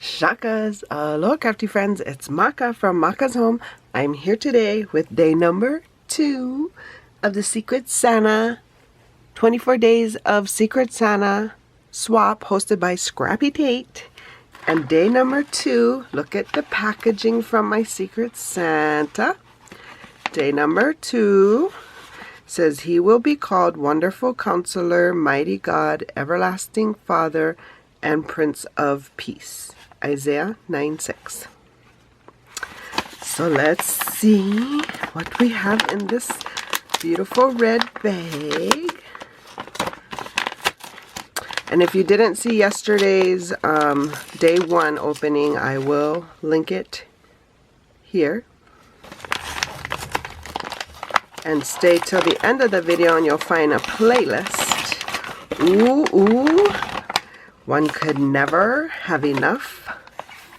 Shakas, aloha crafty friends, it's Maka from Makaz Home. I'm here today with day number 2 of the Secret Santa 24 Days of Secret Santa swap hosted by Scrappytate. And day number 2, look at the packaging from my Secret Santa. Day number 2 says he will be called Wonderful Counselor, Mighty God, Everlasting Father, and Prince of Peace. Isaiah 9:6. So let's see what we have in this beautiful red bag. And if you didn't see yesterday's day 1 opening, I will link it here. And stay till the end of the video and you'll find a playlist. Ooh. One could never have enough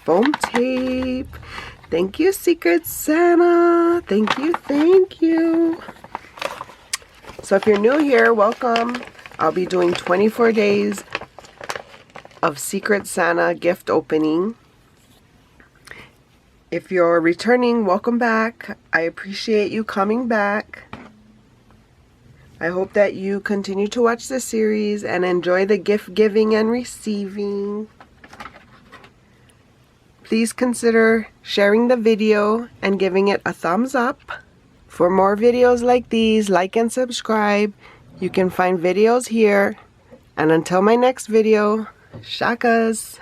foam tape. Thank you, Secret Santa. Thank you. So if you're new here, welcome. I'll be doing 24 days of Secret Santa gift opening. If you're returning, welcome back. I appreciate you coming back. I hope that you continue to watch the series and enjoy the gift giving and receiving. Please consider sharing the video and giving it a thumbs up. For more videos like these, like and subscribe. You can find videos here. And until my next video, shakas!